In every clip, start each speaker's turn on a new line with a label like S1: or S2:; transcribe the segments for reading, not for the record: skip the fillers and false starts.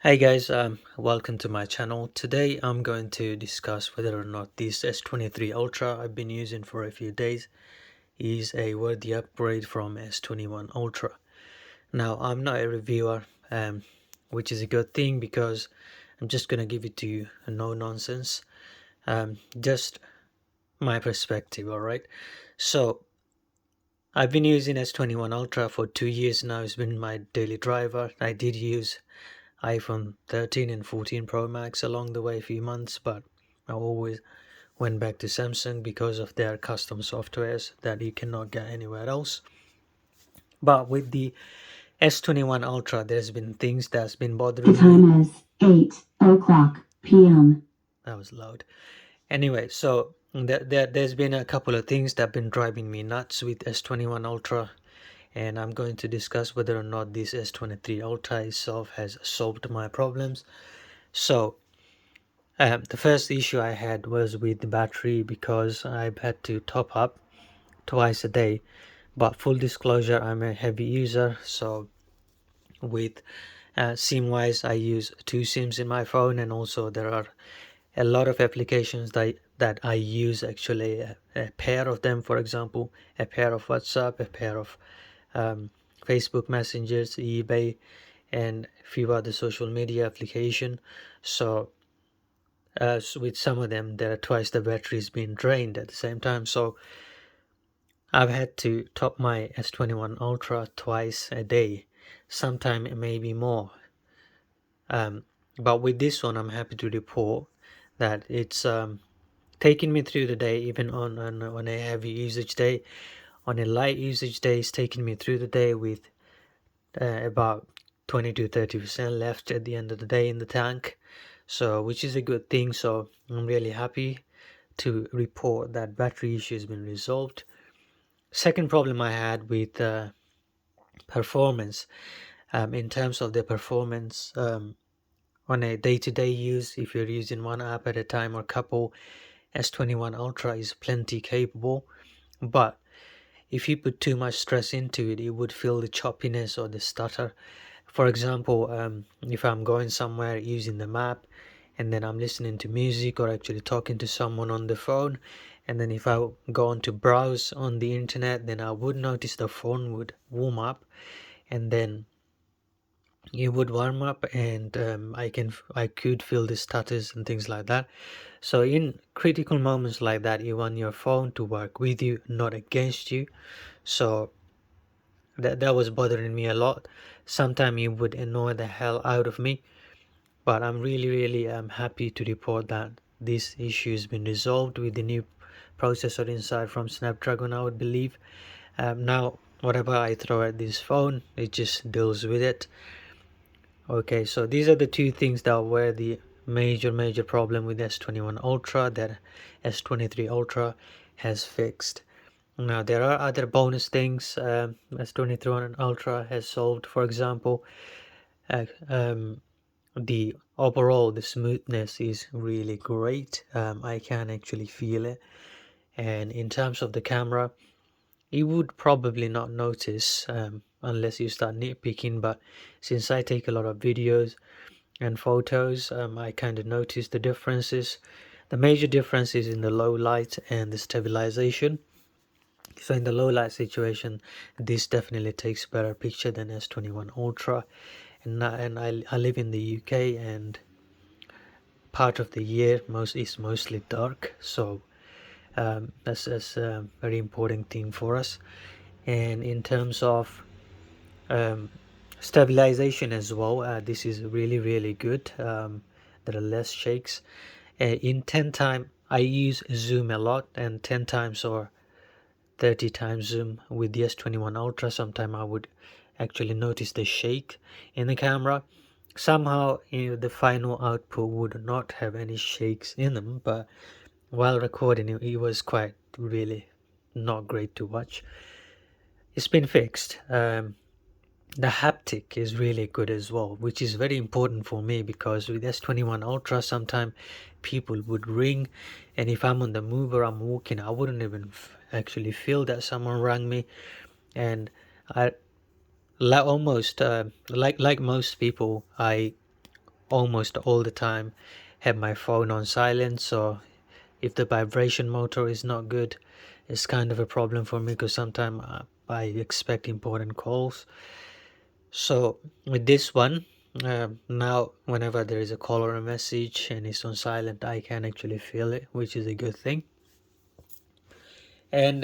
S1: Hey guys, welcome to my channel. Today I'm going to discuss whether or not this S23 Ultra I've been using for a few days is a worthy upgrade from S21 Ultra. Now I'm not a reviewer, which is a good thing because I'm just going to give it to you, no nonsense, just my perspective, alright? So I've been using S21 Ultra for 2 years now. It's been my daily driver. I did use iPhone 13 and 14 Pro Max along the way a few months, but I always went back to Samsung because of their custom softwares that you cannot get anywhere else. But with the S21 Ultra, there's been things that's been bothering me.
S2: The time is 8 o'clock p.m.
S1: That was loud. Anyway, so there's been a couple of things that have been driving me nuts with S21 Ultra, and I'm going to discuss whether or not this S23 Ultra itself has solved my problems. So the first issue I had was with the battery because I've had to top up twice a day. But full disclosure, I'm a heavy user, so with SIM wise, I use two SIMs in my phone, and also there are a lot of applications that I use actually a pair of them. For example, a pair of WhatsApp, a pair of Facebook Messengers, eBay, and a few other social media application. So with some of them, there are twice the batteries being drained at the same time. So I've had to top my S21 Ultra twice a day, sometime maybe more. But with this one, I'm happy to report that it's taking me through the day, even on a heavy usage day. On a light usage day, it's taking me through the day with about 20 to 30% left at the end of the day in the tank. So which is a good thing. So I'm really happy to report that battery issue has been resolved. Second problem I had with performance, in terms of the performance on a day-to-day use, if you're using one app at a time or couple, S21 Ultra is plenty capable. But if you put too much stress into it, you would feel the choppiness or the stutter. For example, if I'm going somewhere using the map and then I'm listening to music or actually talking to someone on the phone, and then if I go on to browse on the internet, then I would notice the phone would warm up, and then it would warm up, and I could feel the stutters and things like that. So in critical moments like that, you want your phone to work with you, not against you. So that was bothering me a lot. Sometimes it would annoy the hell out of me, but I'm really happy to report that this issue has been resolved with the new processor inside from Snapdragon, I would believe. Now whatever I throw at this phone, it just deals with it. Okay, so these are the two things that were the major problem with S21 Ultra that S23 Ultra has fixed. Now there are other bonus things S23 Ultra has solved. For example, uh, um, the smoothness is really great. I can actually feel it. And in terms of the camera, you would probably not notice unless you start nitpicking, but since I take a lot of videos and photos, I kind of notice the differences. The major difference is in the low light and the stabilization. So in the low light situation, this definitely takes better picture than S21 Ultra. And I live in the UK, and part of the year is mostly dark, so that's a very important thing for us. And in terms of um, stabilization as well, this is really good. There are less shakes. In 10 time, I use zoom a lot, and 10 times or 30 times zoom with the S21 Ultra, sometime I would actually notice the shake in the camera. Somehow the final output would not have any shakes in them, but while recording it was quite really not great to watch. It's been fixed. The haptic is really good as well, which is very important for me because with S21 Ultra sometimes people would ring, and if I'm on the move or I'm walking, I wouldn't even actually feel that someone rang me. And I like almost like most people, I almost all the time have my phone on silent, so if the vibration motor is not good, it's kind of a problem for me because sometimes I expect important calls. So with this one, now whenever there is a call or a message and it's on silent, I can actually feel it, which is a good thing. And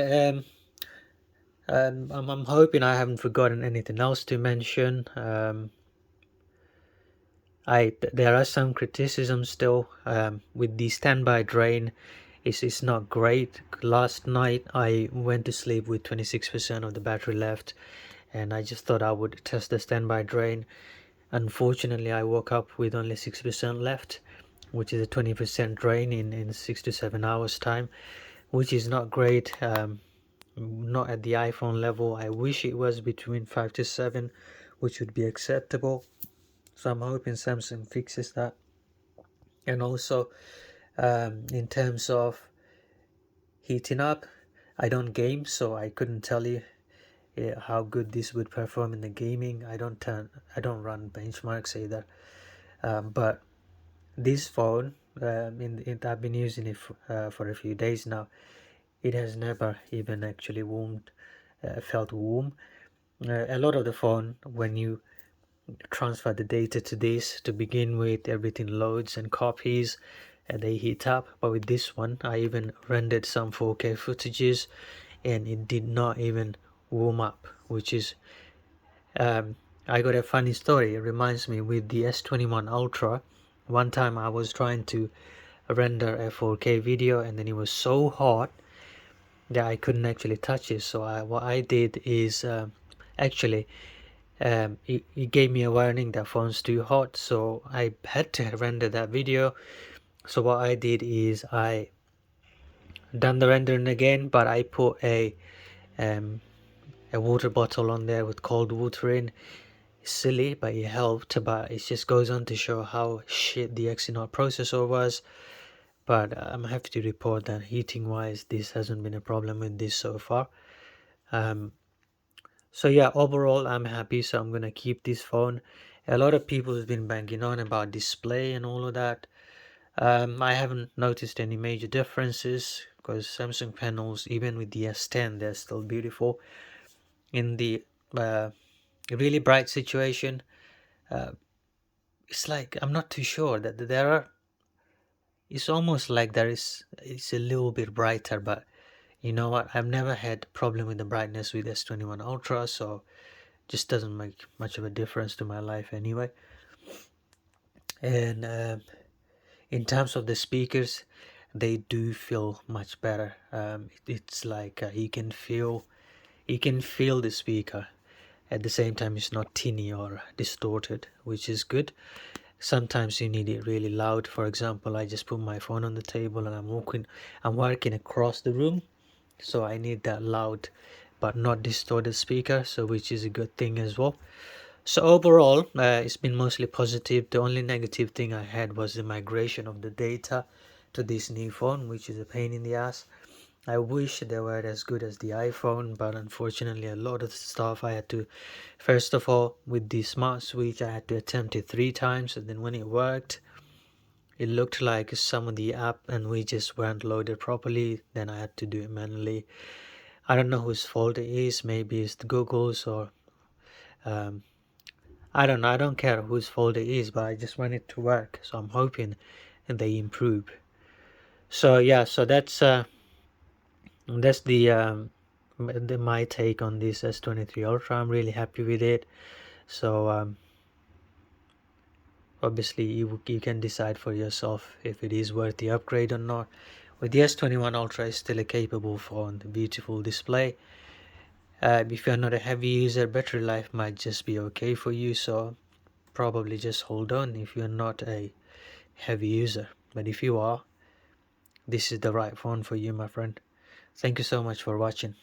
S1: I'm hoping I haven't forgotten anything else to mention. There are some criticisms still with the standby drain. It's not great. Last night I went to sleep with 26% of the battery left, and I just thought I would test the standby drain. Unfortunately, I woke up with only 6% left, which is a 20% drain in 6 to 7 hours time, which is not great. Not at the iPhone level. I wish it was between 5 to 7, which would be acceptable. So I'm hoping Samsung fixes that. And also, in terms of heating up, I don't game, so I couldn't tell you how good this would perform in the gaming. I don't run benchmarks either. But this phone, I've been using it for a few days now. It has never even actually felt warm. A lot of the phone, when you transfer the data to this to begin with, everything loads and copies and they heat up. But with this one, I even rendered some 4K footages and it did not even warm up, which is I got a funny story. It reminds me with the S21 Ultra. One time I was trying to render a 4K video and then it was so hot that I couldn't actually touch it. So what I did is actually it gave me a warning that phone's too hot, so I had to render that video. So what I did is I done the rendering again, but I put a water bottle on there with cold water in. It's silly, but it helped. But it just goes on to show how shit the Exynos processor was. But I'm happy to report that heating wise, this hasn't been a problem with this so far. So yeah, overall I'm happy, so I'm gonna keep this phone. A lot of people have been banging on about display and all of that. I haven't noticed any major differences because Samsung panels, even with the S10, they're still beautiful. In the really bright situation, it's like I'm not too sure that there are. It's almost like it's a little bit brighter, but you know what? I've never had problem with the brightness with S21 Ultra, so just doesn't make much of a difference to my life anyway. And in terms of the speakers, they do feel much better. It's like you can feel the speaker. At the same time, it's not tinny or distorted, which is good. Sometimes you need it really loud. For example, I just put my phone on the table and I'm working across the room, so I need that loud but not distorted speaker, so which is a good thing as well. So overall, it's been mostly positive. The only negative thing I had was the migration of the data to this new phone, which is a pain in the ass. I wish they were as good as the iPhone, but unfortunately a lot of the stuff I had to, first of all, with the smart switch, I had to attempt it 3 times, and then when it worked, it looked like some of the app and widgets weren't loaded properly. Then I had to do it manually. I don't know whose fault it is. Maybe it's the Google's or um, I don't know. I don't care whose fault it is, but I just want it to work. So I'm hoping they improve. So yeah, so that's my take on this S23 Ultra. I'm really happy with it. So obviously you can decide for yourself if it is worth the upgrade or not. With the S21 Ultra, is still a capable phone, the beautiful display. If you're not a heavy user, battery life might just be okay for you. So probably just hold on if you're not a heavy user. But if you are, this is the right phone for you, my friend. Thank you so much for watching.